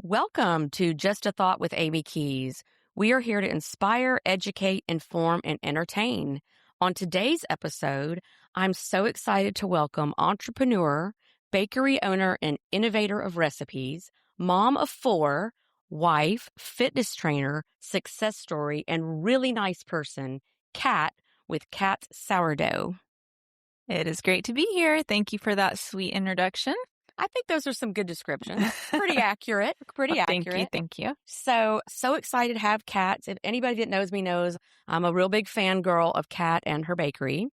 Welcome to Just a Thought with Amy Keys. We are here to inspire, educate, inform, and entertain. On today's episode, I'm so excited to welcome entrepreneur, bakery owner, and innovator of recipes, mom of four, wife, fitness trainer, success story, and really nice person, Kat with Kat's Sourdough. It is great to be here. Thank you for that sweet introduction. I think those are some good descriptions. Pretty accurate. Pretty accurate. Thank you. So excited to have Kat. If anybody that knows me knows I'm a real big fangirl of Kat and her bakery.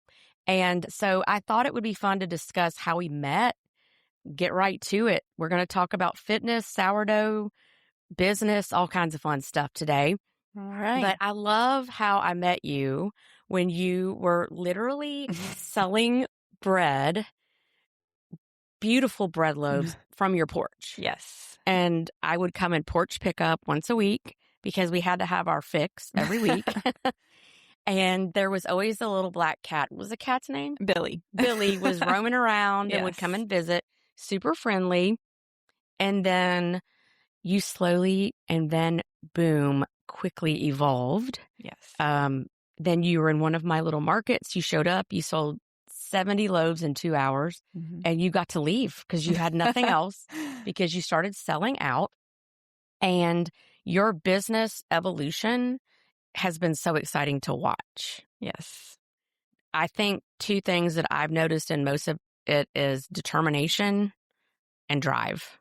And so I thought it would be fun to discuss how we met, get right to it. We're going to talk about fitness, sourdough, business, all kinds of fun stuff today. All right. But I love how I met you when you were literally selling bread, beautiful bread loaves from your porch. Yes. And I would come and porch pick up once a week because we had to have our fix every week. And there was always a little black cat. What was the cat's name? Billy. Billy was roaming around and would come and visit, super friendly. And then you slowly and then boom, quickly evolved. Yes. Then you were in one of my little markets. You showed up, you sold 70 loaves in 2 hours, and you got to leave because you had nothing else because you started selling out. And your business evolution has been so exciting to watch. Yes. I think two things that I've noticed in most of it is determination and drive.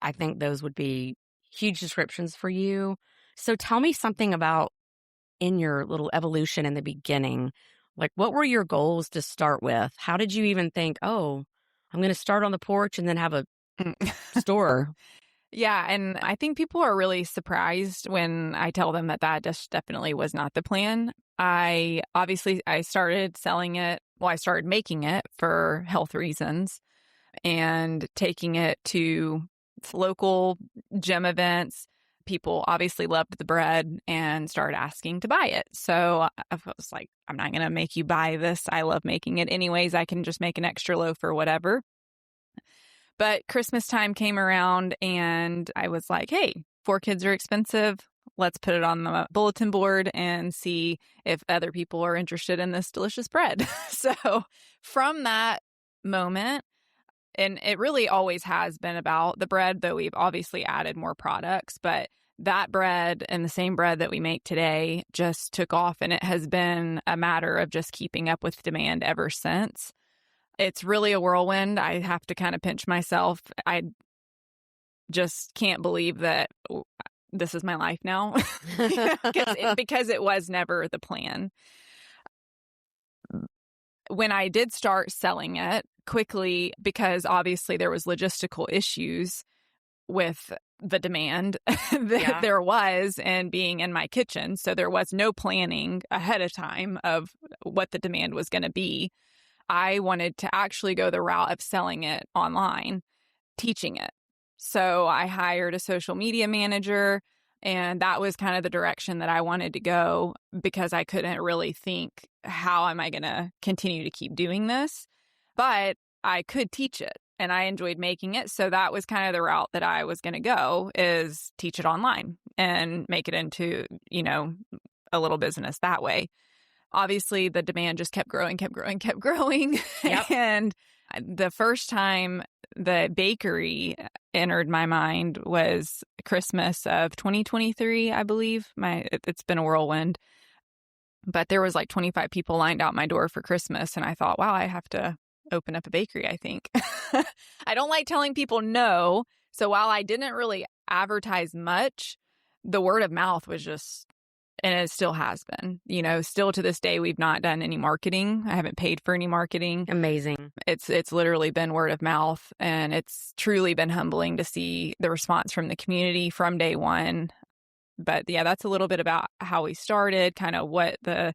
I think those would be huge descriptions for you. So tell me something about in your little evolution in the beginning. Like, what were your goals to start with? How did you even think, oh, I'm going to start on the porch and then have a store? Yeah. And I think people are really surprised when I tell them that just definitely was not the plan. I started selling it. Well, I started making it for health reasons and taking it to local gym events. People obviously loved the bread and started asking to buy it. So I was like, I'm not going to make you buy this. I love making it anyways. I can just make an extra loaf or whatever. But Christmas time came around and I was like, hey, 4 kids are expensive. Let's put it on the bulletin board and see if other people are interested in this delicious bread. So from that moment, and it really always has been about the bread, though we've obviously added more products. But that bread and the same bread that we make today just took off. And it has been a matter of just keeping up with demand ever since. It's really a whirlwind. I have to kind of pinch myself. I just can't believe that this is my life now because it was never the plan. When I did start selling it quickly, because obviously there was logistical issues with the demand that there was and being in my kitchen. So there was no planning ahead of time of what the demand was going to be. I wanted to actually go the route of selling it online, teaching it. So I hired a social media manager, and that was kind of the direction that I wanted to go because I couldn't really think, how am I going to continue to keep doing this? But I could teach it and I enjoyed making it. So that was kind of the route that I was going to go, is teach it online and make it into, a little business that way. Obviously, the demand just kept growing. Yep. And the first time the bakery entered my mind was Christmas of 2023, I believe. It's been a whirlwind. But there was like 25 people lined out my door for Christmas. And I thought, wow, I have to open up a bakery, I think. I don't like telling people no. So while I didn't really advertise much, the word of mouth was just, and it still has been, still to this day, we've not done any marketing. I haven't paid for any marketing. Amazing. It's literally been word of mouth, and it's truly been humbling to see the response from the community from day one. But yeah, that's a little bit about how we started, kind of what the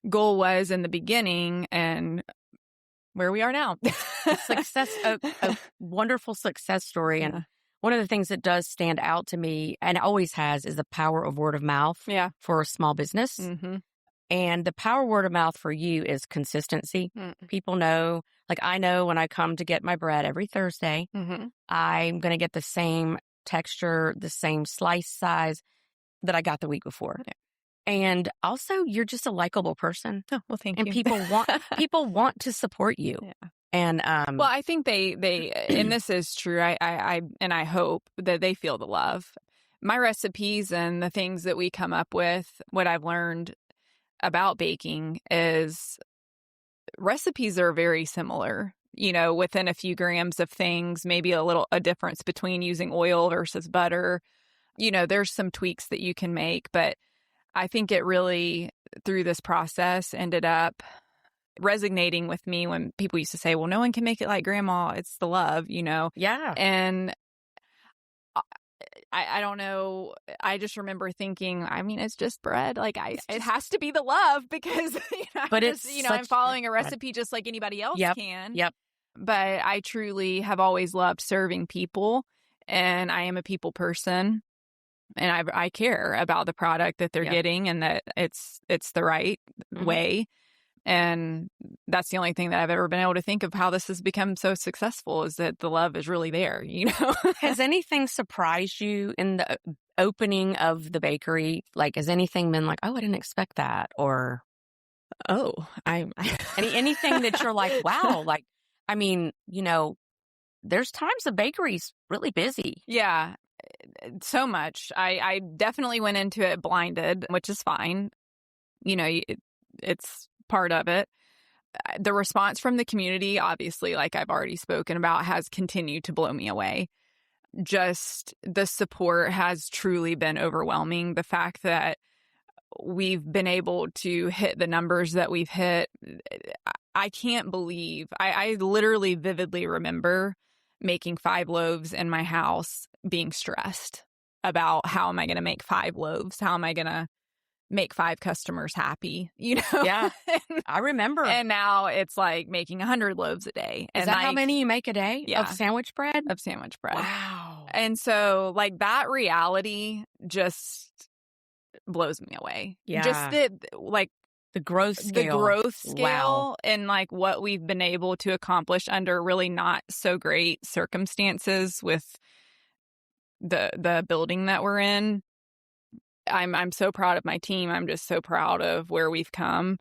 goal was in the beginning and where we are now. a wonderful success story. And one of the things that does stand out to me, and always has, is the power of word of mouth for a small business. Mm-hmm. And the power of word of mouth for you is consistency. People know, like I know when I come to get my bread every Thursday, I'm going to get the same texture, the same slice size that I got the week before. Yeah. And also, you're just a likable person. Oh, well, thank you. And people want to support you. Yeah. And well, I think they and this is true. I hope that they feel the love. My recipes and the things that we come up with, what I've learned about baking is recipes are very similar. You know, within a few grams of things, maybe a difference between using oil versus butter. You know, there's some tweaks that you can make, but I think it really, through this process, ended up resonating with me when people used to say, well, no one can make it like grandma. It's the love, you know? Yeah. And I don't know. I just remember thinking, I mean, it's just bread. Like it has to be the love because, but I'm following a recipe just like anybody else can. Yep. But I truly have always loved serving people, and I am a people person. And I care about the product that they're getting and that it's the right way. And that's the only thing that I've ever been able to think of how this has become so successful is that the love is really there, you know? Has anything surprised you in the opening of the bakery? Like, has anything been like, oh, I didn't expect that? Or, anything that you're like, wow, like, I mean, you know, there's times the bakery's really busy. Yeah. So much. I definitely went into it blinded, which is fine. You know, it's part of it. The response from the community, obviously, like I've already spoken about, has continued to blow me away. Just the support has truly been overwhelming. The fact that we've been able to hit the numbers that we've hit, I can't believe. I literally vividly remember making 5 loaves in my house, being stressed about how am I going to make 5 loaves? How am I going to make 5 customers happy? You know? Yeah, I remember. And now it's like making 100 loaves a day. Is that how many you make a day of sandwich bread? Of sandwich bread. Wow. And so like that reality just blows me away. Yeah. Just the growth scale Wow. and like what we've been able to accomplish under really not so great circumstances with the building that we're in. I'm so proud of my team. I'm just so proud of where we've come.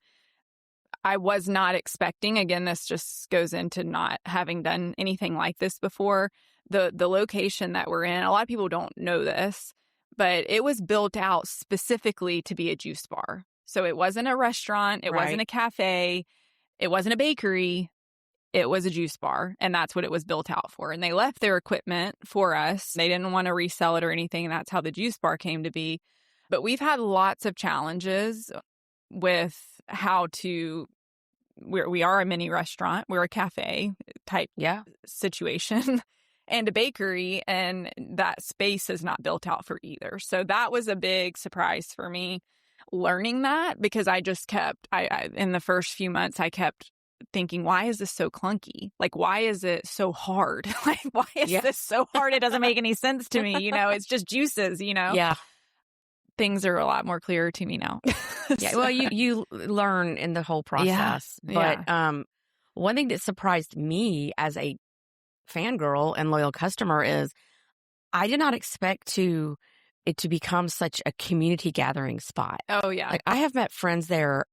I was not expecting, again, this just goes into not having done anything like this before. The location that we're in, a lot of people don't know this, but it was built out specifically to be a juice bar. So it wasn't a restaurant. It wasn't a cafe. It wasn't a bakery. It was a juice bar. And that's what it was built out for. And they left their equipment for us. They didn't want to resell it or anything. And that's how the juice bar came to be. But we've had lots of challenges with how to, we are a mini restaurant. We're a cafe type situation and a bakery. And that space is not built out for either. So that was a big surprise for me. Learning that, because I just kept, I in the first few months, I kept thinking, why is this so clunky? Like, why is it so hard? Like, why is this so hard? It doesn't make any sense to me. You know, it's just juices, you know? Yeah. Things are a lot more clear to me now. Yeah. Well, you learn in the whole process. But one thing that surprised me as a fangirl and loyal customer is I did not expect it to become such a community gathering spot. Oh, yeah. Like, I have met friends there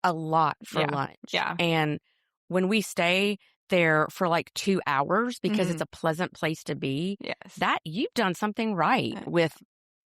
a lot for lunch. Yeah. And when we stay there for like 2 hours because it's a pleasant place to be, that you've done something right with,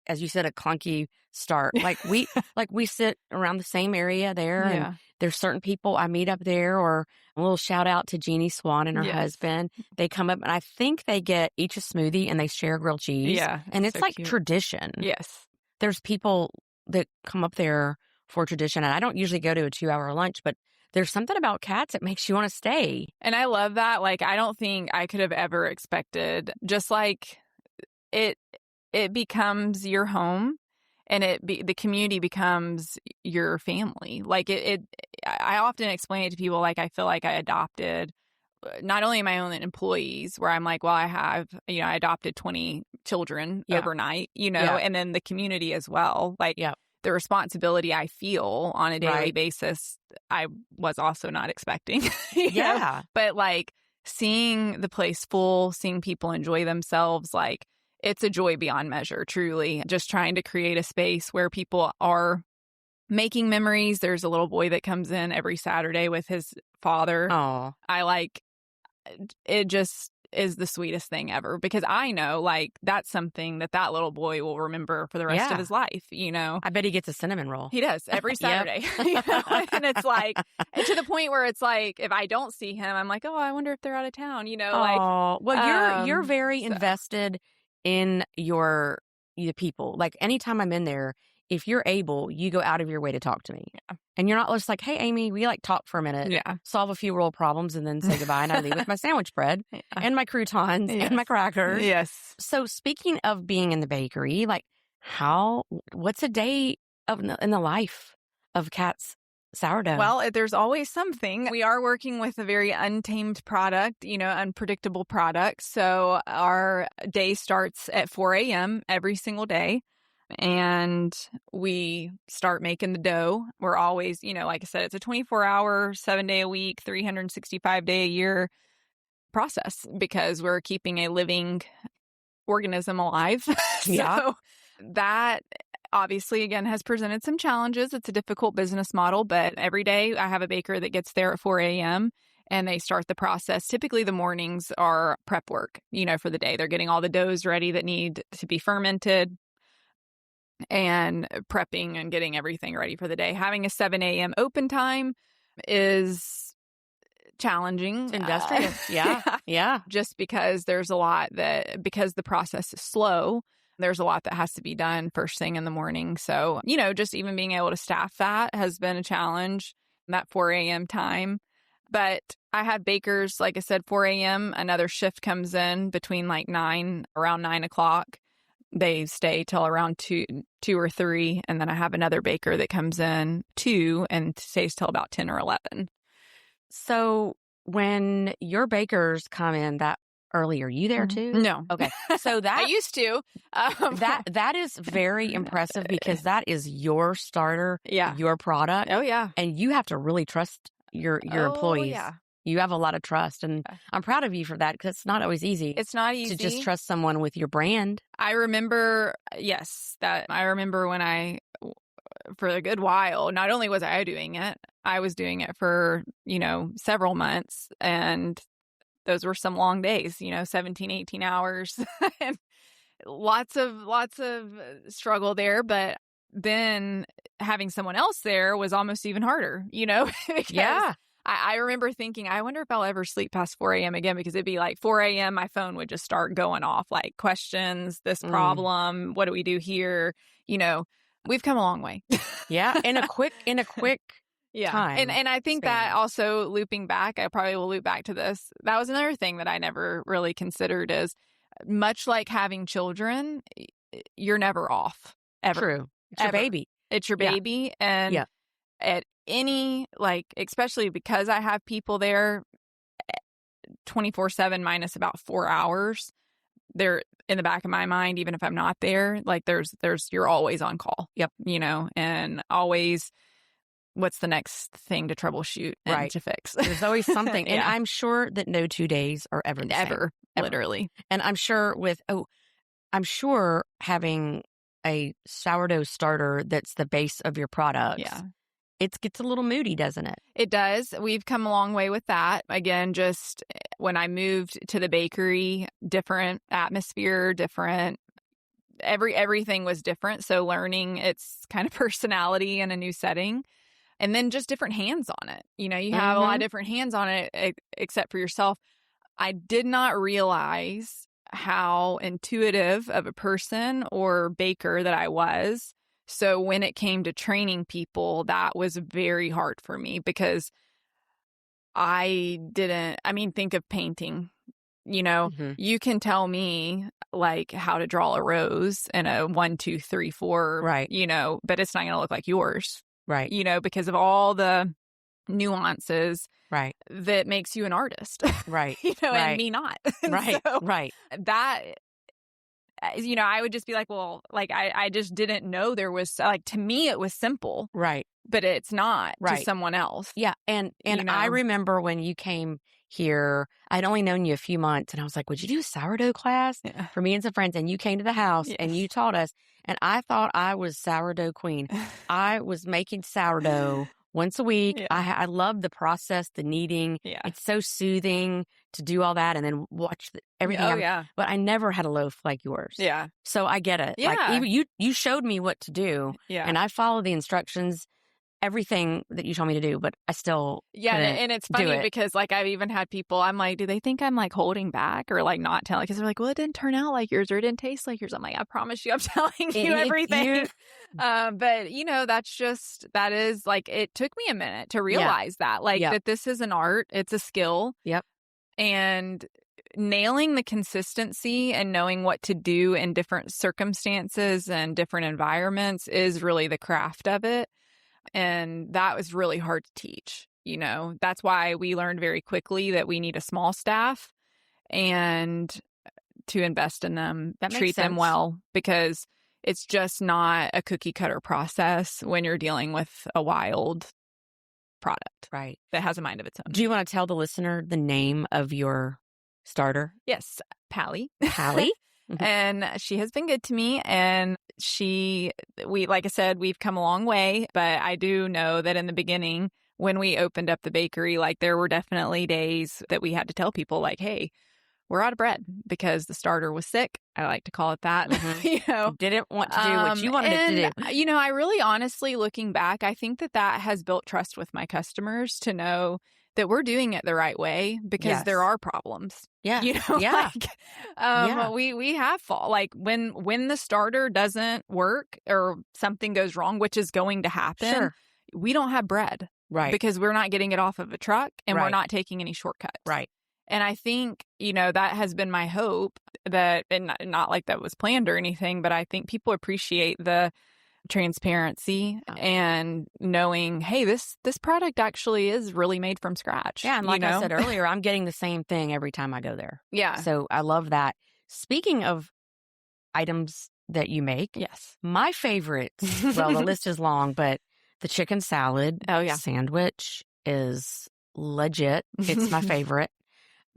as you said, a clunky start. Like we sit around the same area there and there's certain people I meet up there, or a little shout out to Jeannie Swan and her husband. They come up and I think they get each a smoothie and they share grilled cheese. Yeah. And it's so like cute. tradition. Yes. There's people that come up there for tradition. And I don't usually go to a 2-hour lunch, but there's something about cats that makes you want to stay. And I love that. Like, I don't think I could have ever expected, just like it becomes your home. And the community becomes your family. Like I often explain it to people, like I feel like I adopted not only my own employees, where I'm like, well, I adopted 20 children overnight, and then the community as well. Like the responsibility I feel on a daily basis, I was also not expecting. But like seeing the place full, seeing people enjoy themselves, like It's a joy beyond measure, truly. Just trying to create a space where people are making memories. There's a little boy that comes in every Saturday with his father. Oh, It just is the sweetest thing ever, because I know that's something that little boy will remember for the rest of his life, I bet he gets a cinnamon roll. He does every Saturday. And it's and to the point where it's if I don't see him, I'm like, oh, I wonder if they're out of town, Oh, well, you're very invested in the people. Like, anytime I'm in there, if you're able, you go out of your way to talk to me. Yeah. And you're not just like, hey, Amy, we talk for a minute, solve a few world problems, and then say goodbye. And I leave with my sandwich bread and my croutons and my crackers. Yes. So speaking of being in the bakery, what's a day in the life of Kat's sourdough? Well, there's always something. We are working with a very untamed product, unpredictable product. So our day starts at 4 a.m. every single day. And we start making the dough. We're always, like I said, it's a 24-hour, 7-day a week, 365-day a year process, because we're keeping a living organism alive. So that obviously, again, has presented some challenges. It's a difficult business model, but every day I have a baker that gets there at 4 a.m. and they start the process. Typically, the mornings are prep work, for the day. They're getting all the doughs ready that need to be fermented, and prepping and getting everything ready for the day. Having a 7 a.m. open time is challenging. It's industrious. Yeah. Just because there's a lot because the process is slow, there's a lot that has to be done first thing in the morning. So, just even being able to staff that has been a challenge, that 4 a.m. time. But I have bakers, like I said, 4 a.m. Another shift comes in between around 9 o'clock. They stay till around 2 or 3, and then I have another baker that comes in 2 and stays till about 10 or 11. So when your bakers come in that early, are you there too? No. Okay. So that I used to. that is very impressive, because that is your starter, your product. Oh yeah. And you have to really trust your employees. Yeah. You have a lot of trust, and I'm proud of you for that, because it's not always easy. It's not easy to just trust someone with your brand. I remember, when for a good while, not only was I doing it, I was doing it for, several months, and those were some long days, 17, 18 hours, and lots of struggle there. But then having someone else there was almost even harder, because I remember thinking, I wonder if I'll ever sleep past 4 a.m. again, because it'd be 4 a.m. my phone would just start going off, questions, this problem, what do we do here? We've come a long way. Yeah, in a quick time. And I think that also, looping back, I probably will loop back to this. That was another thing that I never really considered, is much like having children, you're never off, ever. True. It's your baby. It's your baby. And at any, especially because I have people there 24/7 minus about 4 hours, they're in the back of my mind, even if I'm not there, you're always on call. Yep. And always, what's the next thing to troubleshoot and to fix? There's always something. And I'm sure that no 2 days are ever the same. Ever. Literally. And I'm sure having a sourdough starter that's the base of your products. Yeah. It gets a little moody, doesn't it? It does. We've come a long way with that. Again, just when I moved to the bakery, different atmosphere, different, everything was different. So learning its kind of personality in a new setting, and then just different hands on it. You have a lot of different hands on it, except for yourself. I did not realize how intuitive of a person or baker that I was. So when it came to training people, that was very hard for me, because think of painting, you can tell me how to draw a rose in a 1, 2, 3, 4, right. But it's not going to look like yours. Right. Because of all the nuances. Right. That makes you an artist. Right. And me not. Right. So right. That, I would just be I just didn't know there was, to me, it was simple. Right. But it's not to someone else. Yeah. And I remember when you came here. I'd only known you a few months, and I was like, would you do a sourdough class for me and some friends? And you came to the house and you taught us, and I thought I was sourdough queen. I was making sourdough once a week. I love the process, the kneading. It's so soothing to do all that and then watch everything. But I never had a loaf like yours. So I get it. Like, even you showed me what to do, and I followed the instructions, everything that you told me to do, but I still and it's funny because like I've even had people, I'm like, do they think I'm like holding back or like not telling? Because they're like, well, it didn't turn out like yours or it didn't taste like yours. I'm like, I promise you, I'm telling you everything. But you know, that is like, it took me a minute to realize that that this is an art, it's a skill. And nailing the consistency and knowing what to do in different circumstances and different environments is really the craft of it. And that was really hard to teach. You know, that's why we learned very quickly that we need a small staff and to invest in them, treat them well, because it's just not a cookie cutter process when you're dealing with a wild product. Right. That has a mind of its own. Do you want to tell the listener the name of your starter? Yes. Pally. Pally. And she has been good to me, and like I said, we've come a long way, but I do know that in the beginning, when we opened up the bakery, like there were definitely days that we had to tell people like, hey, we're out of bread because the starter was sick. I like to call it that. You know, didn't want to do what you wanted it to do. You know, I really honestly, looking back, I think that has built trust with my customers to know that we're doing it the right way, because there are problems. You know, we have fall. Like when the starter doesn't work or something goes wrong, which is going to happen, we don't have bread. Right. Because we're not getting it off of a truck and we're not taking any shortcuts. Right. And I think, you know, that has been my hope, that, and not like that was planned or anything, but I think people appreciate the transparency and knowing, hey, this product actually is really made from scratch. Yeah. And like I said earlier, I'm getting the same thing every time I go there. Yeah. So I love that. Speaking of items that you make, my favorite, well, the list is long, but the chicken salad sandwich is legit. It's my favorite.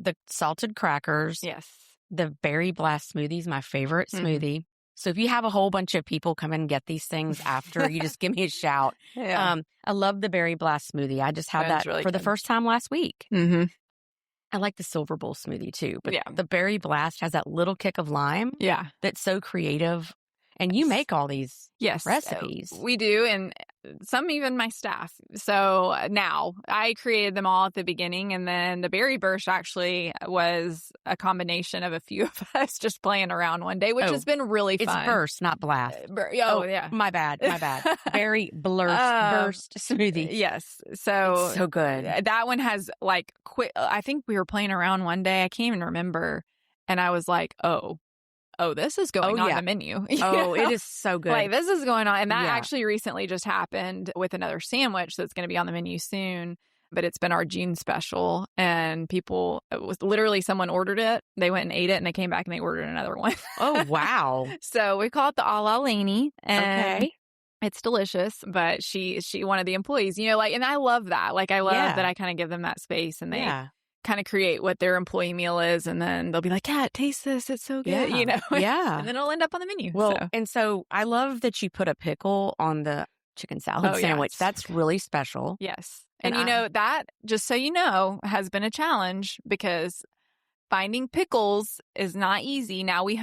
The salted crackers. The berry blast smoothie is my favorite smoothie. So if you have a whole bunch of people come in and get these things after, you just give me a shout. I love the berry blast smoothie. I just had that really for the first time last week. I like the silver bowl smoothie too, but the berry blast has that little kick of lime. That's so creative. And you make all these recipes. We do, and some even my staff. So now I created them all at the beginning, and then the berry burst actually was a combination of a few of us just playing around one day, which has been really fun. It's burst, not blast. Yeah. My bad. Berry burst smoothie. Yes. So it's so good. That one has like I think we were playing around one day. I can't even remember. And I was like, oh, this is going on the menu. It is so good. Like, this is going on. And that actually recently just happened with another sandwich that's going to be on the menu soon. But it's been our June special. And people, it was literally someone ordered it. They went and ate it, and they came back and they ordered another one. Oh, wow. So we call it the a la Laney. And it's delicious. But she one of the employees, you know, like, and I love that. Like, I love that I kind of give them that space, and they kind of create what their employee meal is, and then they'll be like, yeah, taste this, it's so good, you know. And then it'll end up on the menu. Well, and so I love that you put a pickle on the chicken salad sandwich. That's really special. Yes. And you know, that, just so you know, has been a challenge, because finding pickles is not easy. Now we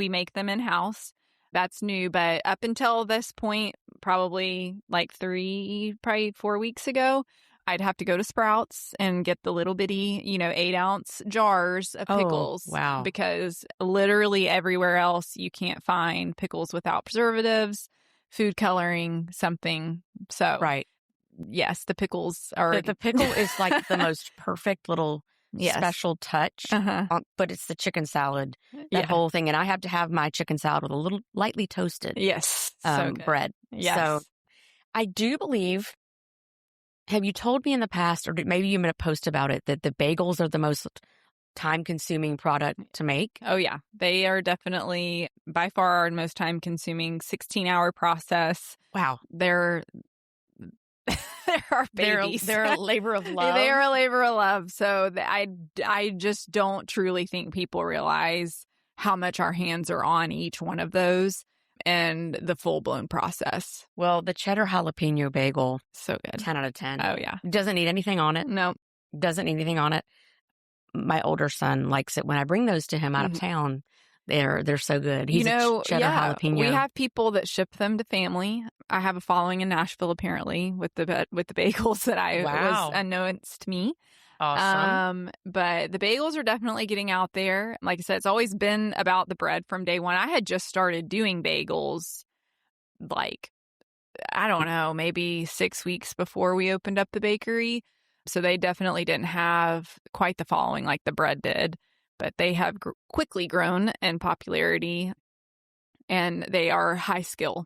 make them in-house. That's new, but up until this point, probably 4 weeks ago, I'd have to go to Sprouts and get the little bitty, 8-ounce jars of pickles. Oh, wow. Because literally everywhere else you can't find pickles without preservatives, food coloring, something. So, yes, the pickles are... The pickle is like the most perfect little special touch, but it's the chicken salad, that whole thing. And I have to have my chicken salad with a little lightly toasted bread. Yes. So I do believe... Have you told me in the past, or maybe you made a post about it, that the bagels are the most time-consuming product to make? Oh, yeah. They are definitely by far our most time-consuming 16-hour process. Wow. They're They're our babies. They're a labor of love. They are a labor of love. So I just don't truly think people realize how much our hands are on each one of those and the full-blown process. Well, the cheddar jalapeno bagel, so good. 10 out of 10. Oh, yeah. Doesn't need anything on it. No. Doesn't need anything on it. My older son likes it. When I bring those to him out of town, they're so good. He's a cheddar jalapeno. We have people that ship them to family. I have a following in Nashville, apparently, with the bagels that was unknown to me. Awesome. But the bagels are definitely getting out there. Like I said, it's always been about the bread from day one. I had just started doing bagels, like, I don't know, maybe 6 weeks before we opened up the bakery. So they definitely didn't have quite the following like the bread did, but they have quickly grown in popularity, and they are high skill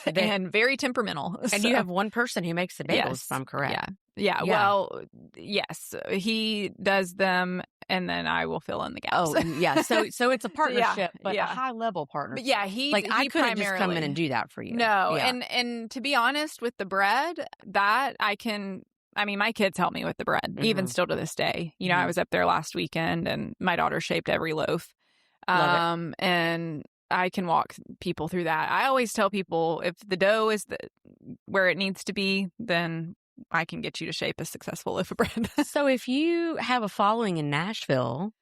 and very temperamental. And you have one person who makes the bagels, yes. if I'm correct. Yeah. Well, yes, he does them, and then I will fill in the gaps. Oh, yeah. So it's a partnership, but a high level partnership. But yeah, I couldn't just come in and do that for you. No, and to be honest, with the bread, that my kids help me with the bread, even still to this day. You know, I was up there last weekend, and my daughter shaped every loaf. Love it. And I can walk people through that. I always tell people, if the dough is where it needs to be, then I can get you to shape a successful loaf of bread. So if you have a following in Nashville,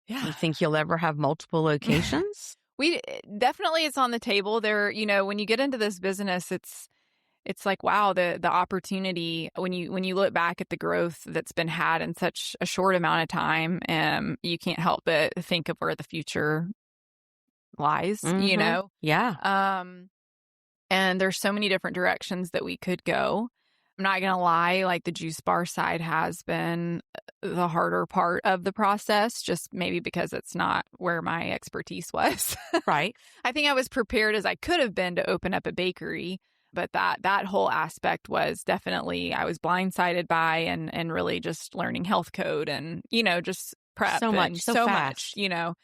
do you think you'll ever have multiple locations? We definitely, it's on the table there. You know, when you get into this business, it's like, wow, the opportunity, when you look back at the growth that's been had in such a short amount of time, you can't help but think of where the future lies, you know? Yeah. And there's so many different directions that we could go. I'm not going to lie, like the juice bar side has been the harder part of the process, just maybe because it's not where my expertise was. Right. I think I was prepared as I could have been to open up a bakery, but that whole aspect was definitely, I was blindsided by, and really just learning health code and, you know, just prep. So much, you know.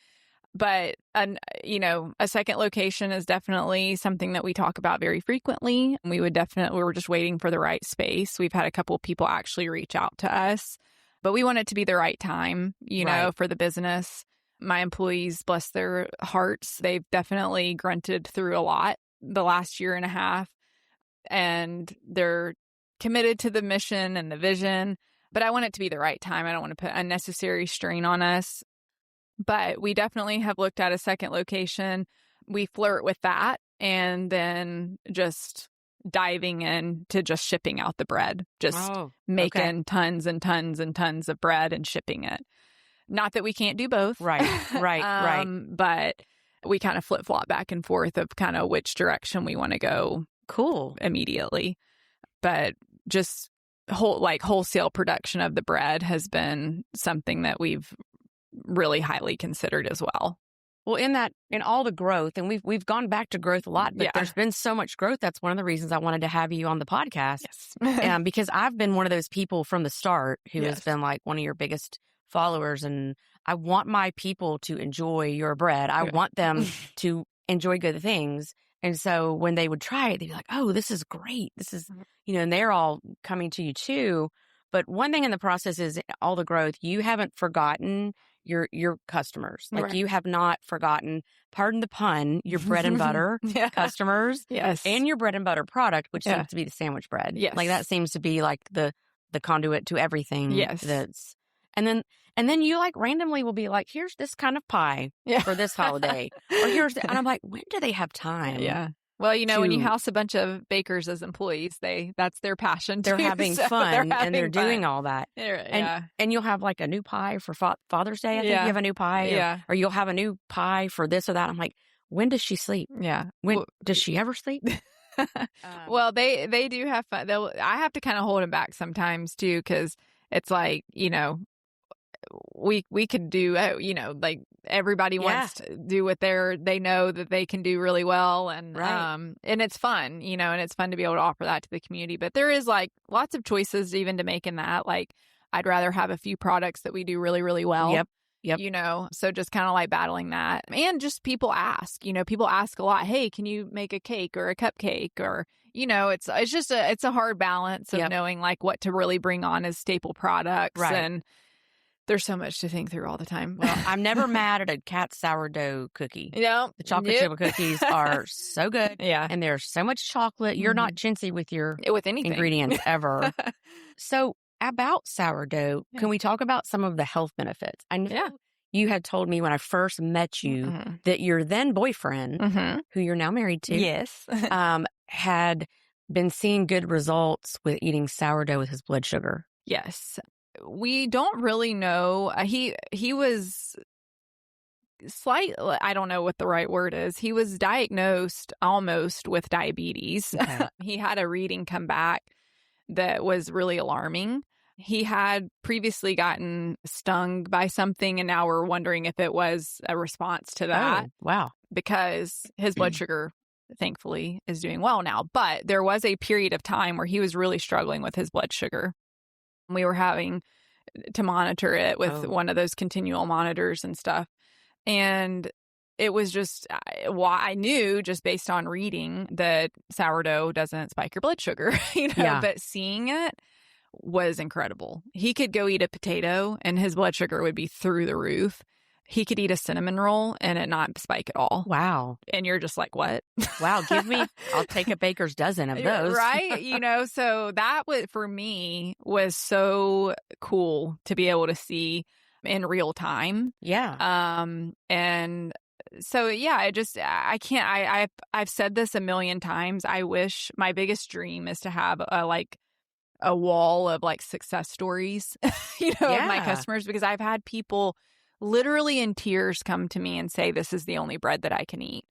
But, a second location is definitely something that we talk about very frequently. We were just waiting for the right space. We've had a couple of people actually reach out to us, but we want it to be the right time, you know, for the business. My employees, bless their hearts, they've definitely grunted through a lot the last year and a half, and they're committed to the mission and the vision, but I want it to be the right time. I don't want to put unnecessary strain on us. But we definitely have looked at a second location. We flirt with that, and then just diving into just shipping out the bread, just making tons and tons and tons of bread and shipping it. Not that we can't do both. Right. But we kind of flip-flop back and forth of kind of which direction we want to go. Cool. Immediately. But just wholesale production of the bread has been something that we've really highly considered as well. Well, in all the growth, and we've gone back to growth a lot, but there's been so much growth. That's one of the reasons I wanted to have you on the podcast. Yes. Because I've been one of those people from the start who has been like one of your biggest followers, and I want my people to enjoy your bread. I want them to enjoy good things. And so when they would try it, they'd be like, oh, this is great. This is, and they're all coming to you too. But one thing in the process is all the growth, you haven't forgotten your customers. Like you have not forgotten, pardon the pun, your bread and butter customers. Yes. And your bread and butter product, which seems to be the sandwich bread. Yes. Like that seems to be like the conduit to everything. Yes. And then you like randomly will be like, here's this kind of pie for this holiday. Or and I'm like, when do they have time? Yeah. Well, when you house a bunch of bakers as employees, that's their passion too. They're having fun and they're doing all that. And you'll have like a new pie for Father's Day. I think you have a new pie. Or you'll have a new pie for this or that. I'm like, when does she sleep? Yeah. Does she ever sleep? Well, they do have fun. I have to kind of hold them back sometimes too, because it's like, we could do, like everybody wants to do what they know that they can do really well. And, and it's fun, and it's fun to be able to offer that to the community. But there is like lots of choices even to make in that. Like I'd rather have a few products that we do really, really well. Yep. Yep. So just kind of like battling that. And just people ask a lot, hey, can you make a cake or a cupcake? Or, it's just it's a hard balance of knowing like what to really bring on as staple products. Right. And there's so much to think through all the time. Well, I'm never mad at a cat sourdough cookie. The chocolate chip cookies are so good. Yeah. And there's so much chocolate. You're not chintzy with anything. Ingredients ever. So about sourdough, can we talk about some of the health benefits? I know you had told me when I first met you that your then boyfriend, who you're now married to, yes, had been seeing good results with eating sourdough with his blood sugar. Yes. We don't really know. He was I don't know what the right word is. He was diagnosed almost with diabetes. Okay. He had a reading come back that was really alarming. He had previously gotten stung by something, and now we're wondering if it was a response to that. Oh, wow. Because his blood sugar, thankfully, is doing well now. But there was a period of time where he was really struggling with his blood sugar. We were having to monitor it with one of those continual monitors and stuff. And it was just, I knew just based on reading that sourdough doesn't spike your blood sugar, but seeing it was incredible. He could go eat a potato and his blood sugar would be through the roof. He could eat a cinnamon roll and it not spike at all. Wow. And you're just like, what? Wow. I'll take a baker's dozen of those. Right. So that for me was so cool to be able to see in real time. Yeah. And so, I can't, I've said this a million times. I wish my biggest dream is to have a wall of like success stories, of my customers, because I've had people literally in tears come to me and say, this is the only bread that I can eat.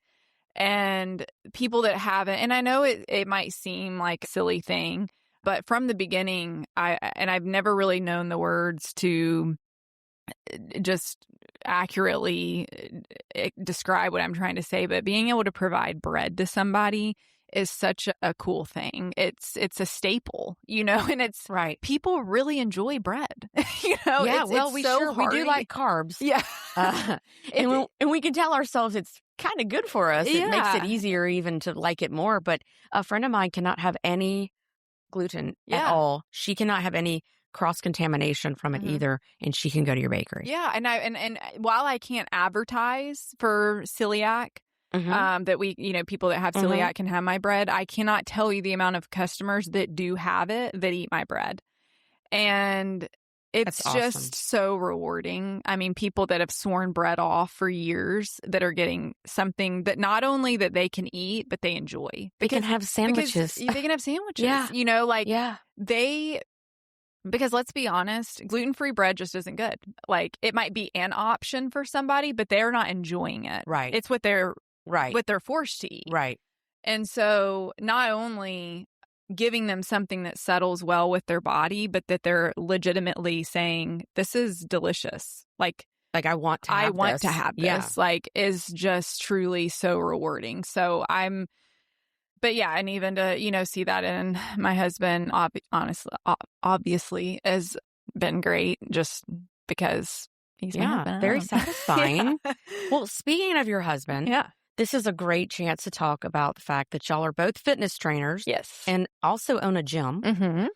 And people that haven't, and I know it might seem like a silly thing, but from the beginning, I've never really known the words to just accurately describe what I'm trying to say, but being able to provide bread to somebody is such a cool thing. It's a staple, and it's right. People really enjoy bread, Yeah, we do like carbs. Yeah. And we can tell ourselves it's kind of good for us. It makes it easier even to like it more. But a friend of mine cannot have any gluten at all. She cannot have any cross-contamination from it either, and she can go to your bakery. Yeah, and while I can't advertise for celiac, that we, people that have celiac can have my bread, I cannot tell you the amount of customers that do have it that eat my bread. And it's just so rewarding. I mean, people that have sworn bread off for years that are getting something that not only that they can eat, but they enjoy. They can have sandwiches. They can have sandwiches. Yeah. Because let's be honest, gluten-free bread just isn't good. Like, it might be an option for somebody, but they're not enjoying it. Right. It's what they're forced to eat. Right. And so not only giving them something that settles well with their body, but that they're legitimately saying, this is delicious. Like I want to have this. Like, is just truly so rewarding. So but yeah, and even to, see that in my husband, obviously has been great just because he's very satisfying. Well, speaking of your husband, this is a great chance to talk about the fact that y'all are both fitness trainers. Yes. And also own a gym. Mm-hmm.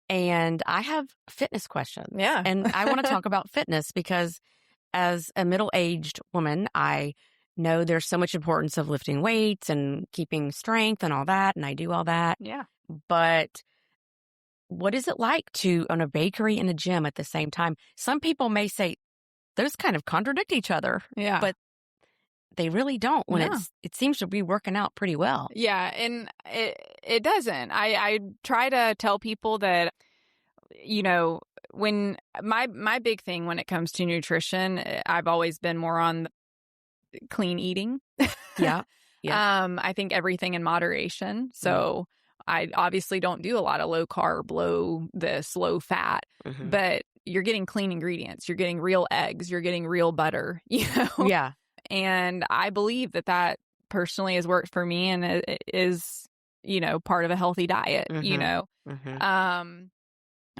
And I have fitness questions. Yeah. And I want to talk about fitness because as a middle-aged woman, I know there's so much importance of lifting weights and keeping strength and all that, and I do all that. Yeah. But what is it like to own a bakery and a gym at the same time? Some people may say those kind of contradict each other. Yeah. But they really don't when it seems to be working out pretty well. Yeah, and it doesn't. I try to tell people that, when my big thing when it comes to nutrition, I've always been more on clean eating. Yeah. I think everything in moderation. So I obviously don't do a lot of low carb, low fat, but you're getting clean ingredients. You're getting real eggs. You're getting real butter, Yeah. And I believe that personally has worked for me and it is, part of a healthy diet,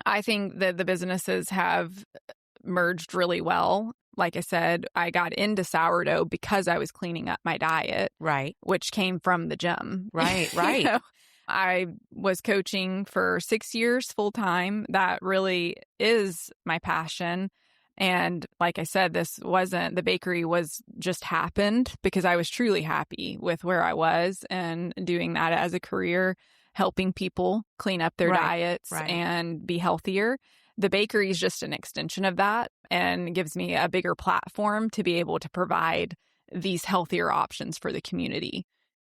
I think that the businesses have merged really well. like I said, I got into sourdough because I was cleaning up my diet. Right. Which came from the gym. Right, right. You know, I was coaching for 6 years full time. That really is my passion. And like I said, the bakery was just happened because I was truly happy with where I was and doing that as a career, helping people clean up their diets and be healthier. The bakery is just an extension of that and gives me a bigger platform to be able to provide these healthier options for the community.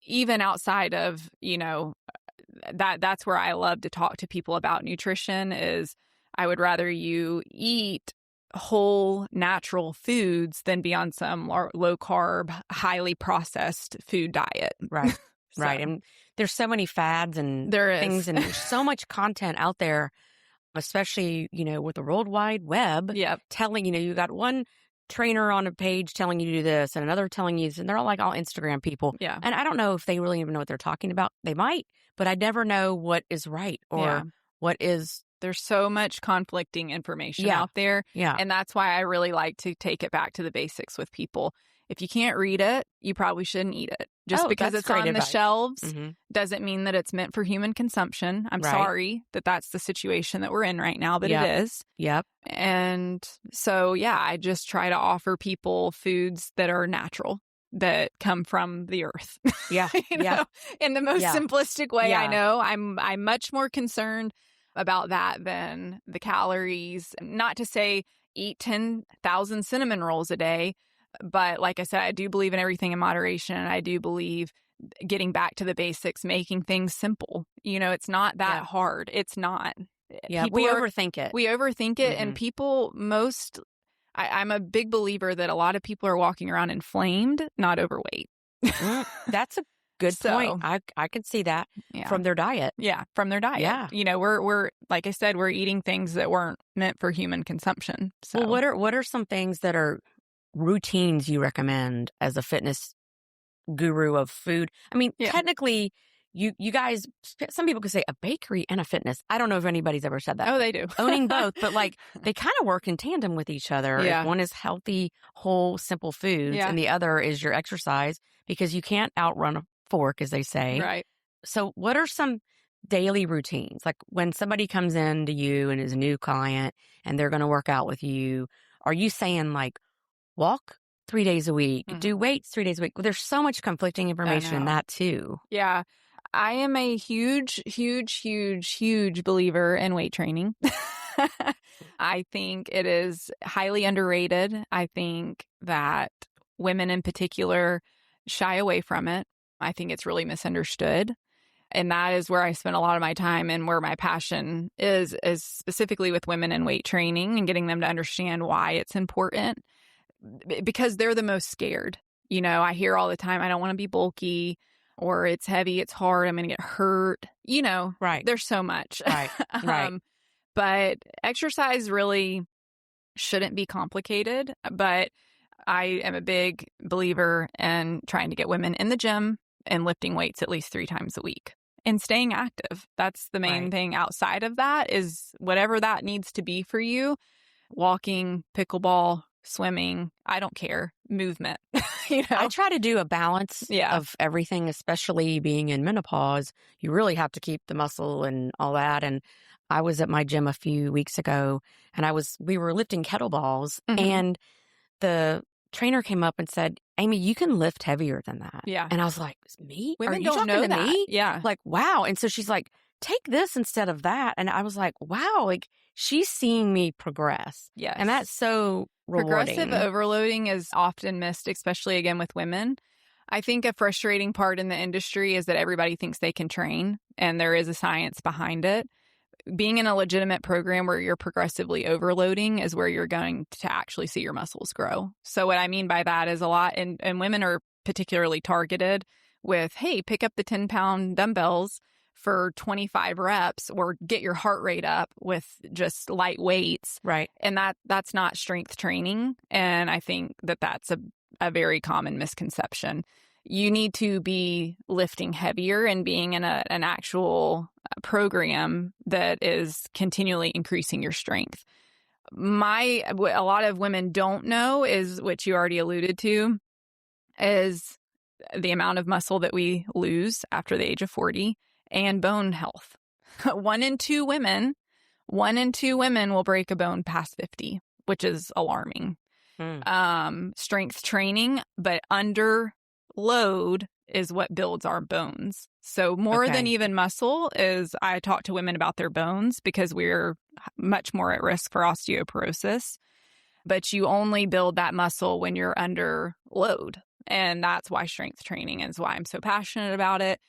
Even outside of, that's where I love to talk to people about nutrition is I would rather you eat whole natural foods than be on some low carb, highly processed food diet. Right. Right. And there's so many fads and things and there's so much content out there, especially, with the World Wide Web telling, you got one trainer on a page telling you to do this and another telling you this, and they're all Instagram people. Yeah. And I don't know if they really even know what they're talking about. They might, but I never know what is right or what is. There's so much conflicting information out there. Yeah. And that's why I really like to take it back to the basics with people. If you can't read it, you probably shouldn't eat it. Just because it's on the shelves doesn't mean that it's meant for human consumption. I'm sorry that that's the situation that we're in right now, but it is. Yep. And so, I just try to offer people foods that are natural, that come from the earth. Yeah. In the most simplistic way. I know. I'm much more concerned about that than the calories. Not to say eat 10,000 cinnamon rolls a day, but like I said, I do believe in everything in moderation. And I do believe getting back to the basics, making things simple. It's not that hard. It's not. Yeah, we overthink it. We overthink it. And people I'm a big believer that a lot of people are walking around inflamed, not overweight. That's a good point. I could see that from their diet. Yeah, from their diet. Yeah. We're like I said, we're eating things that weren't meant for human consumption. So well, what are some things that are routines you recommend as a fitness guru of food? I mean, technically, you guys, some people could say a bakery and a fitness. I don't know if anybody's ever said that. Oh, they do. Owning both, but they kind of work in tandem with each other. Yeah. If one is healthy, whole, simple foods, and the other is your exercise, because you can't outrun a fork, as they say. Right. So what are some daily routines? Like when somebody comes in to you and is a new client and they're going to work out with you, are you saying walk 3 days a week, do weights 3 days a week? Well, there's so much conflicting information in that too. Yeah. I am a huge believer in weight training. I think it is highly underrated. I think that women in particular shy away from it. I think it's really misunderstood. And that is where I spend a lot of my time and where my passion is specifically with women in weight training and getting them to understand why it's important, because they're the most scared. I hear all the time, I don't want to be bulky, or it's heavy, it's hard, I'm going to get hurt. Right. There's so much. Right. But exercise really shouldn't be complicated. But I am a big believer in trying to get women in the gym and lifting weights at least 3 times a week and staying active. That's the main thing. Outside of that is whatever that needs to be for you. Walking, pickleball, swimming, I don't care. Movement. I try to do a balance of everything, especially being in menopause. You really have to keep the muscle and all that. And I was at my gym a few weeks ago and we were lifting kettlebells and the trainer came up and said, Amy, you can lift heavier than that. Yeah. And I was like, me? Women Are you don't talking know to that. me? Yeah. Like, wow. And so she's like, take this instead of that. And I was like, wow, she's seeing me progress. Yes. And that's so rewarding. Progressive overloading is often missed, especially again with women. I think a frustrating part in the industry is that everybody thinks they can train and there is a science behind it. Being in a legitimate program where you're progressively overloading is where you're going to actually see your muscles grow. So what I mean by that is a lot, and women are particularly targeted with, hey, pick up the 10-pound dumbbells for 25 reps or get your heart rate up with just light weights. Right. And that's not strength training. And I think that that's a very common misconception. You need to be lifting heavier and being in an actual program that is continually increasing your strength. What a lot of women don't know is, which you already alluded to, is the amount of muscle that we lose after the age of 40 and bone health. One in two women will break a bone past 50, which is alarming. Strength training, but under load is what builds our bones. So more than even muscle is, I talk to women about their bones because we're much more at risk for osteoporosis. But you only build that muscle when you're under load. And that's why strength training is why I'm so passionate about it.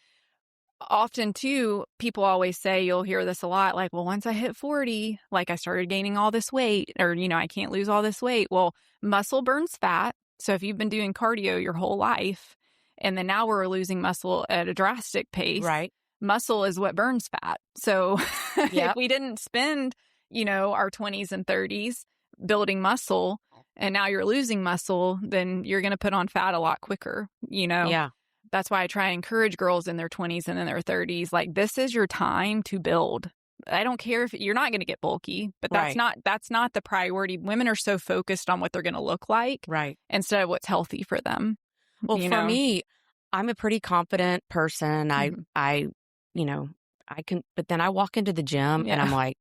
Often, too, people always say, you'll hear this a lot, like, well, once I hit 40, like I started gaining all this weight, or, I can't lose all this weight. Well, muscle burns fat. So if you've been doing cardio your whole life, and then now we're losing muscle at a drastic pace, right? Muscle is what burns fat. So if we didn't spend, our 20s and 30s building muscle, and now you're losing muscle, then you're going to put on fat a lot quicker, Yeah. That's why I try to encourage girls in their 20s and in their 30s, like, this is your time to build. I don't care if you're not going to get bulky, but that's not the priority. Women are so focused on what they're going to look like, right, instead of what's healthy for them. Well, for me, I'm a pretty confident person. Mm-hmm. I can, but then I walk into the gym and I'm like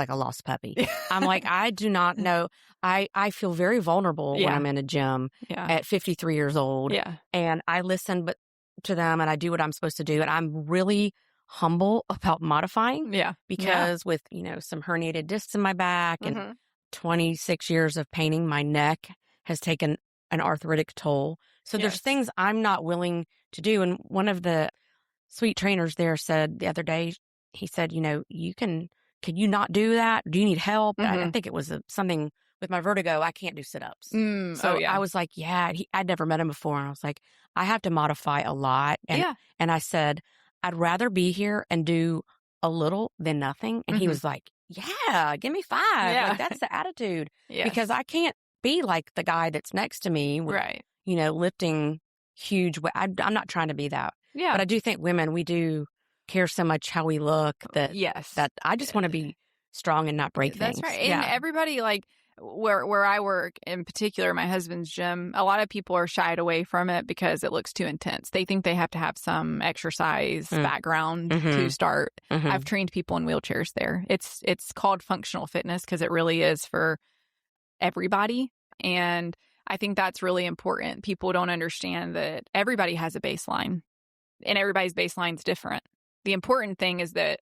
a lost puppy. I'm like, I do not know. I feel very vulnerable when I'm in a gym at 53 years old. Yeah. And I listen to them and I do what I'm supposed to do. And I'm really humble about modifying. Yeah. Because with, some herniated discs in my back and 26 years of painting my neck has taken an arthritic toll. So there's things I'm not willing to do. And one of the sweet trainers there said the other day, he said, can you not do that? Do you need help? I think it was something with my vertigo. I can't do sit-ups. I was like, I'd never met him before. And I was like, I have to modify a lot. And I said, I'd rather be here and do a little than nothing. And he was like, yeah, give me 5. Yeah. Like, that's the attitude. Yes. Because I can't be like the guy that's next to me with, lifting huge weight. I'm not trying to be that. Yeah. But I do think women, we do care so much how we look that that I just want to be strong and not break things. That's right. And everybody, like, where I work in particular, my husband's gym, a lot of people are shied away from it because it looks too intense. They think they have to have some exercise background to start. I've trained people in wheelchairs there. It's called functional fitness because it really is for everybody. And I think that's really important. People don't understand that everybody has a baseline and everybody's baseline is different. The important thing is that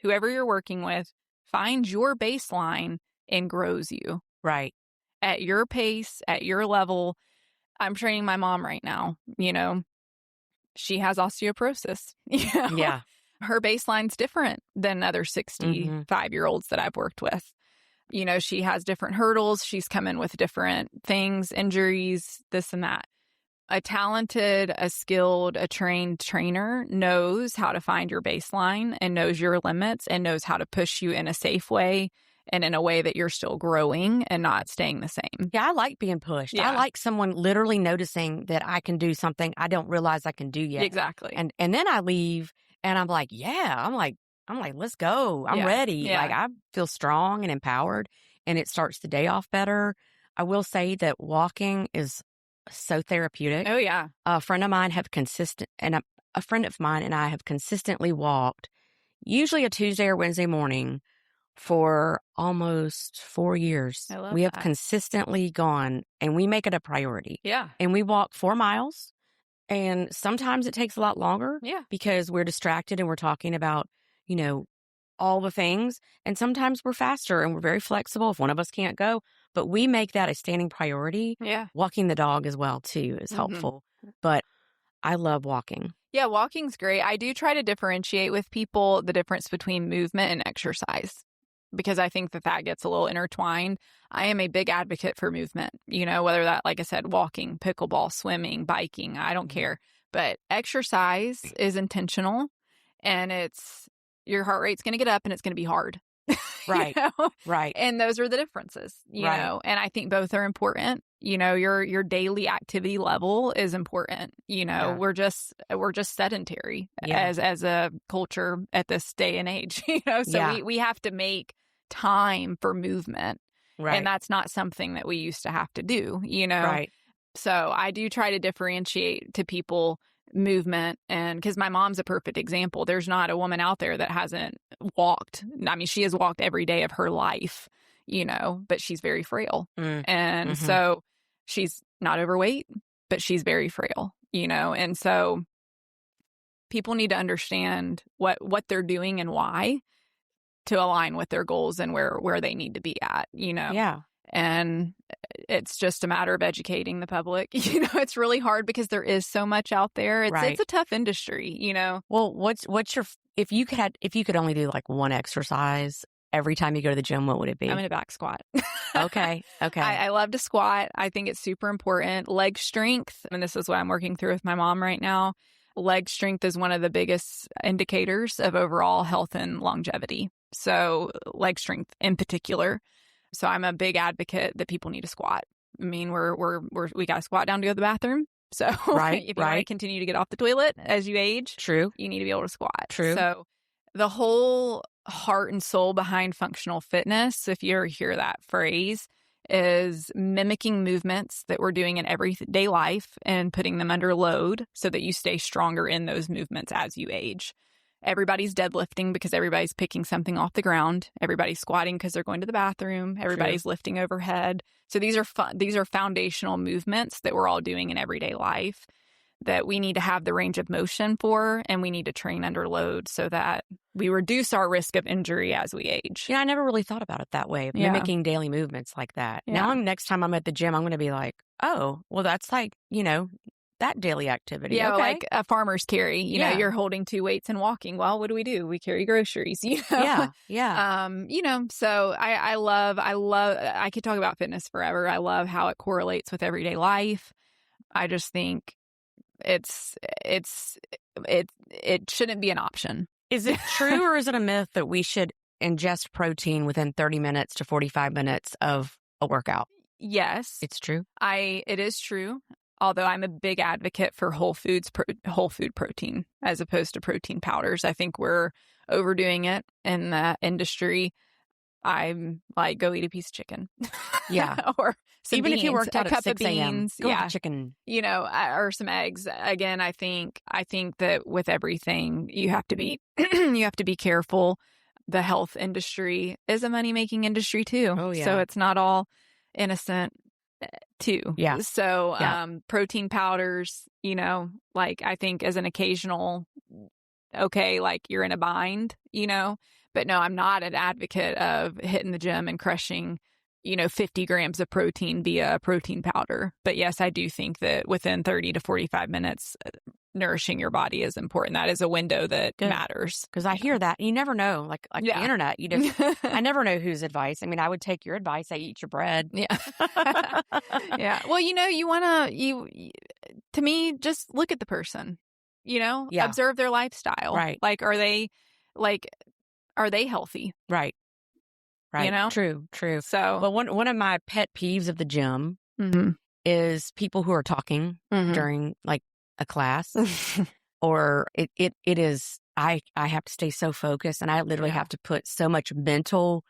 whoever you're working with finds your baseline and grows you. Right. At your pace, at your level. I'm training my mom right now. She has osteoporosis. Yeah. Her baseline's different than other 65-year-olds that I've worked with. She has different hurdles. She's come in with different things, injuries, this and that. A talented, a skilled, a trained trainer knows how to find your baseline and knows your limits and knows how to push you in a safe way and in a way that you're still growing and not staying the same. Yeah, I like being pushed. Yeah. I like someone literally noticing that I can do something I don't realize I can do yet. Exactly. And then I leave and I'm like, I'm like, let's go. I'm ready. Yeah. Like, I feel strong and empowered and it starts the day off better. I will say that walking is so therapeutic. Oh, yeah. A friend of mine and I have consistently walked, usually a Tuesday or Wednesday morning, for almost 4 years. I love we have that. consistently gone, and we make it a priority. Yeah. And we walk 4 miles, and sometimes it takes a lot longer. Yeah. Because we're distracted and we're talking about, all the things. And sometimes we're faster and we're very flexible if one of us can't go. But we make that a standing priority. Yeah. Walking the dog as well, too, is helpful. But I love walking. Yeah, walking's great. I do try to differentiate with people the difference between movement and exercise because I think that gets a little intertwined. I am a big advocate for movement, whether that, like I said, walking, pickleball, swimming, biking, I don't care. But exercise is intentional and your heart rate's going to get up and it's going to be hard. Right. Right. And those are the differences, you know, and I think both are important. Your daily activity level is important. We're just sedentary as a culture at this day and age, so we have to make time for movement. Right. And that's not something that we used to have to do, Right. So I do try to differentiate to people movement, and because my mom's a perfect example. There's not a woman out there that hasn't walked. I mean, she has walked every day of her life, but she's very frail. And so she's not overweight, but she's very frail, and so people need to understand what they're doing and why to align with their goals and where they need to be at, Yeah. And it's just a matter of educating the public. It's really hard because there is so much out there. It's a tough industry, Well, what's your, if you could only do like one exercise every time you go to the gym, what would it be? I'm in a back squat. Okay. I love to squat. I think it's super important. Leg strength, and this is what I'm working through with my mom right now. Leg strength is one of the biggest indicators of overall health and longevity. So leg strength in particular. So I'm a big advocate that people need to squat. I mean, we got to squat down to go to the bathroom. So if you want to continue to get off the toilet as you age, true, you need to be able to squat. True. So the whole heart and soul behind functional fitness, if you ever hear that phrase, is mimicking movements that we're doing in everyday life and putting them under load so that you stay stronger in those movements as you age. Everybody's deadlifting because everybody's picking something off the ground. Everybody's squatting because they're going to the bathroom. Everybody's lifting overhead. So these are foundational movements that we're all doing in everyday life that we need to have the range of motion for, and we need to train under load so that we reduce our risk of injury as we age. Yeah, I never really thought about it that way, mimicking daily movements like that. Yeah. Now, next time I'm at the gym, I'm going to be like, oh, well, that's like, that daily activity. Yeah, okay. like a farmer's carry. You're holding two weights and walking. Well, what do? We carry groceries. Yeah. So I could talk about fitness forever. I love how it correlates with everyday life. I just think it shouldn't be an option. Is it true or is it a myth that we should ingest protein within 30 minutes to 45 minutes of a workout? Yes, it's true. It is true. Although I'm a big advocate for whole food protein as opposed to protein powders. I think we're overdoing it in the industry. I'm like, go eat a piece of chicken. Yeah. Or some even beans, if you worked out a cup at 6 of beans, go eat chicken. Or some eggs. Again, I think that with everything, you have to be careful. The health industry is a money-making industry too. Oh, yeah. So it's not all innocent too. Yeah. So, protein powders, like I think as an occasional, okay, like you're in a bind, but no, I'm not an advocate of hitting the gym and crushing, 50 grams of protein via a protein powder. But yes, I do think that within 30 to 45 minutes, nourishing your body is important. That is a window that matters. Because I hear that. You never know. Like the internet, I never know whose advice. I mean, I would take your advice. I eat your bread. Yeah. Yeah. Well, you want to me, just look at the person, observe their lifestyle. Right. Like, are they healthy? Right. Right. True. So, well, one of my pet peeves of the gym is people who are talking during like a class or it is, I have to stay so focused and I literally have to put so much mental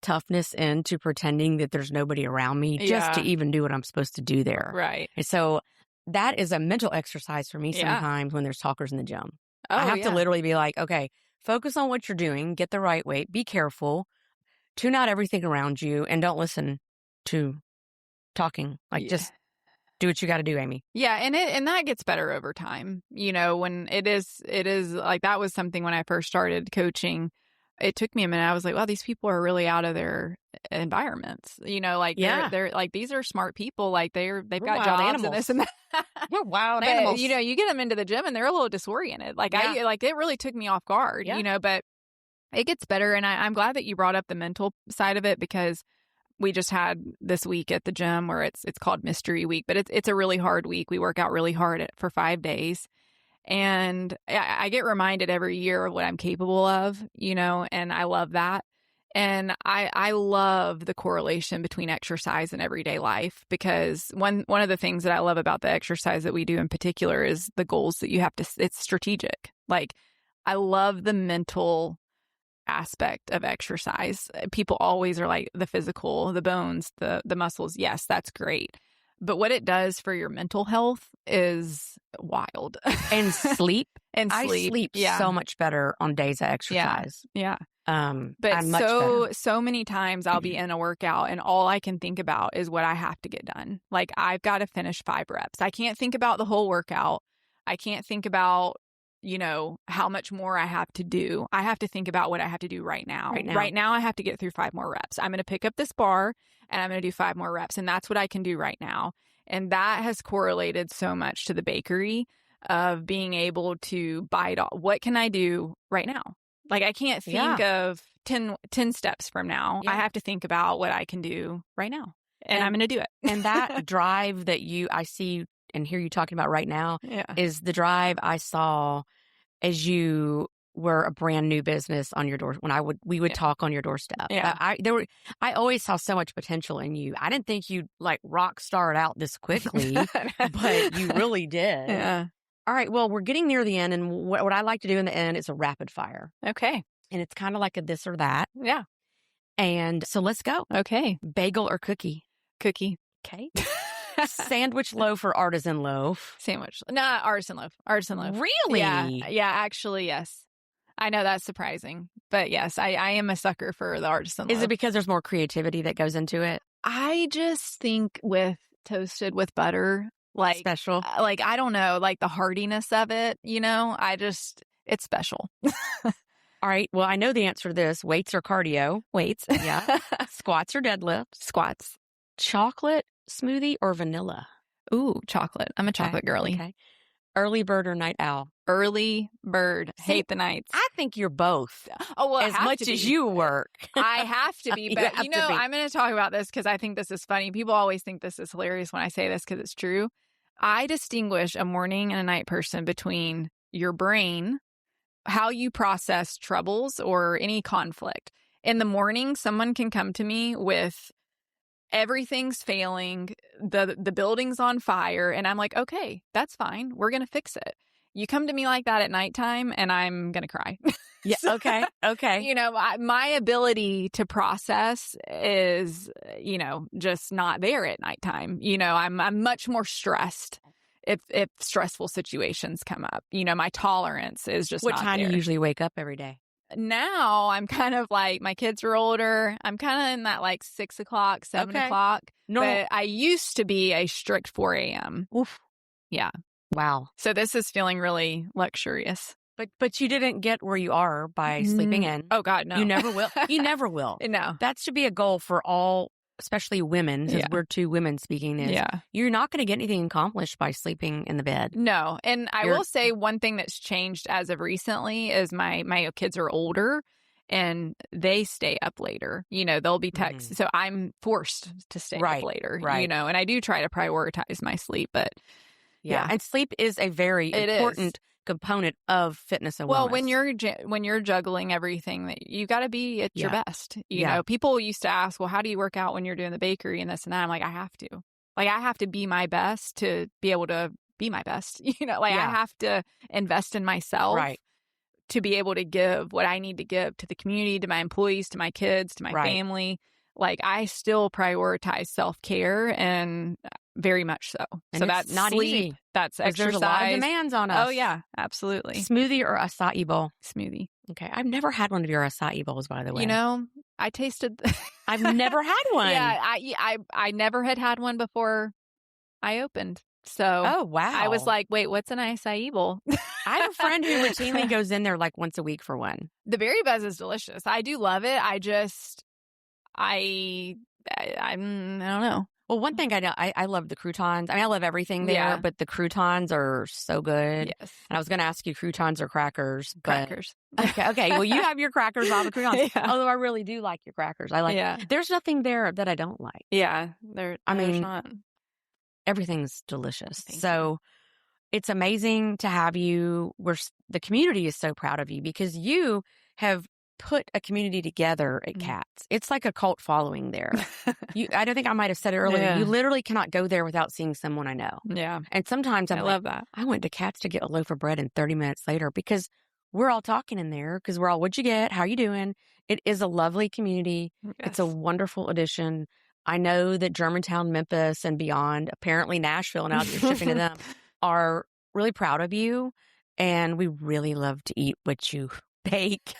toughness into pretending that there's nobody around me just to even do what I'm supposed to do there. Right. And so that is a mental exercise for me sometimes when there's talkers in the gym. I have to literally be like, okay, focus on what you're doing, get the right weight, be careful, tune out everything around you, and don't listen to talking. Like just do what you got to do, Amy. Yeah, and that gets better over time. When it is like that was something when I first started coaching. It took me a minute. I was like, wow, these people are really out of their environments. They're like, these are smart people. Like we're got jobs animals. And this and that. We're wild animals. You get them into the gym and they're a little disoriented. Like it really took me off guard, but it gets better. And I'm glad that you brought up the mental side of it because we just had this week at the gym where it's called Mystery Week, but it's a really hard week. We work out really hard for 5 days. And I get reminded every year of what I'm capable of, and I love that. And I love the correlation between exercise and everyday life because one of the things that I love about the exercise that we do in particular is the goals that you have to, it's strategic. Like I love the mental aspect of exercise. People always are like the physical, the bones, the muscles. Yes, that's great. But what it does for your mental health is wild. And sleep. I sleep so much better on days I exercise. Yeah. But I'm much better. So many times I'll be in a workout and all I can think about is what I have to get done. Like I've got to finish 5 reps. I can't think about the whole workout. I can't think about, how much more I have to do. I have to think about what I have to do right now. Right now I have to get through 5 more reps. I'm going to pick up this bar and I'm going to do 5 more reps. And that's what I can do right now. And that has correlated so much to the bakery of being able to bite off. What can I do right now? Like I can't think of 10 steps from now. I have to think about what I can do right now. And I'm going to do it. And that drive that I see and hear you talking about right now is the drive I saw as you were a brand new business on your door. When we would talk on your doorstep. Yeah. I always saw so much potential in you. I didn't think you'd like rock star it out this quickly, but you really did. Yeah. All right. Well, we're getting near the end, and what I like to do in the end is a rapid fire. Okay. And it's kind of like a this or that. Yeah. And so let's go. Okay. Bagel or cookie? Cookie. Okay. Sandwich loaf or artisan loaf? Sandwich. Nah, artisan loaf. Artisan loaf. Really? Yeah, actually, yes. I know that's surprising, but yes, I am a sucker for the artisan loaf. Is it because there's more creativity that goes into it? I just think with toasted with butter, like special. Like I don't know, like the hardiness of it, it's special. All right. Well, I know the answer to this. Weights or cardio? Weights. Yeah. Squats or deadlifts? Squats. Chocolate smoothie or vanilla? Ooh, chocolate. I'm a chocolate girly. Okay. Early bird or night owl? Early bird. Hate the nights. I think you're both. Oh, well, as much as you work. I have to be. But, I'm going to talk about this because I think this is funny. People always think this is hilarious when I say this because it's true. I distinguish a morning and a night person between your brain, how you process troubles or any conflict. In the morning, someone can come to me with everything's failing, the building's on fire, and I'm like, okay, that's fine. We're going to fix it. You come to me like that at nighttime, and I'm going to cry. Yeah. Okay. Okay. My ability to process is, just not there at nighttime. I'm much more stressed if stressful situations come up. My tolerance is just What not time there. do you usually wake up every day? Now I'm kind of like, my kids are older. I'm kind of in that like 6 o'clock, 7 o'clock. No. But I used to be a strict 4 a.m. Oof. Yeah. Wow. So this is feeling really luxurious. But you didn't get where you are by sleeping in. Oh, God, no. You never will. You never will. No. That should be a goal for all, especially women, because we're 2 women speaking this. Yeah. You're not going to get anything accomplished by sleeping in the bed. No. And I will say one thing that's changed as of recently is my kids are older and they stay up later. They'll be texting. So I'm forced to stay up later, and I do try to prioritize my sleep, but yeah. And sleep is a very important component of fitness and wellness. Well, when you're juggling everything, that you got to be at your best. You know, people used to ask, "Well, how do you work out when you're doing the bakery and this and that?" I'm like, I have to. Like, I have to be my best to be able to be my best. I have to invest in myself to be able to give what I need to give to the community, to my employees, to my kids, to my family. Like, I still prioritize self-care, and very much so. And so that's not sleep, easy. That's exercise. There's a lot of demands on us. Oh, yeah, absolutely. Smoothie or acai bowl? Smoothie. Okay. I've never had one of your acai bowls, by the way. I tasted... I've never had one. Yeah, I never had one before I opened. So oh, wow. I was like, wait, what's an acai bowl? I have a friend who routinely goes in there like once a week for one. The berry buzz is delicious. I do love it. I don't know. Well, one thing I know, I love the croutons. I mean, I love everything there, but the croutons are so good. Yes. And I was going to ask you croutons or crackers. Crackers. Okay. Well, you have your crackers, all the croutons. Although I really do like your crackers. There's nothing there that I don't like. Yeah. There's not. Everything's delicious. Thank you. It's amazing to have you. The community is so proud of you because you have put a community together at Cats. It's like a cult following there. I don't think I might have said it earlier. Yeah. You literally cannot go there without seeing someone I know. Yeah. And sometimes I love that. I went to Cats to get a loaf of bread and 30 minutes later because we're all talking in there because we're all, what'd you get? How you doing? It is a lovely community. Yes. It's a wonderful addition. I know that Germantown, Memphis, and beyond, apparently Nashville, now that you're shipping to them, are really proud of you. And we really love to eat what you bake.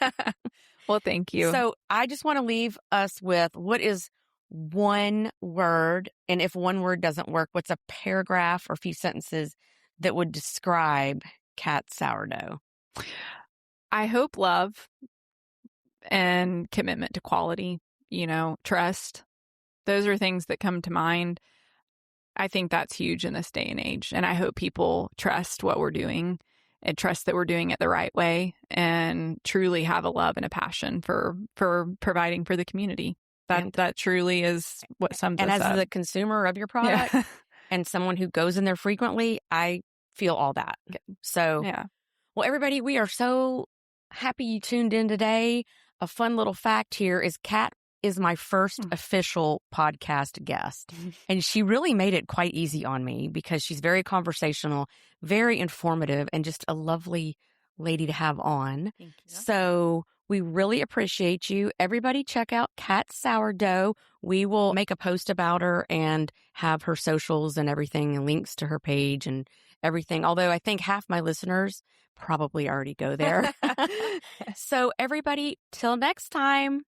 Well, thank you. So I just want to leave us with what is one word, and if one word doesn't work, what's a paragraph or a few sentences that would describe Cat Sourdough? I hope love and commitment to quality, trust. Those are things that come to mind. I think that's huge in this day and age. And I hope people trust what we're doing and trust that we're doing it the right way and truly have a love and a passion for providing for the community. That truly is what sums us up. And as the consumer of your product and someone who goes in there frequently, I feel all that. So, well, everybody, we are so happy you tuned in today. A fun little fact here is Kat is my first official podcast guest. And she really made it quite easy on me because she's very conversational, very informative, and just a lovely lady to have on. Thank you. So we really appreciate you. Everybody check out Cat Sourdough. We will make a post about her and have her socials and everything and links to her page and everything. Although I think half my listeners probably already go there. So everybody, till next time.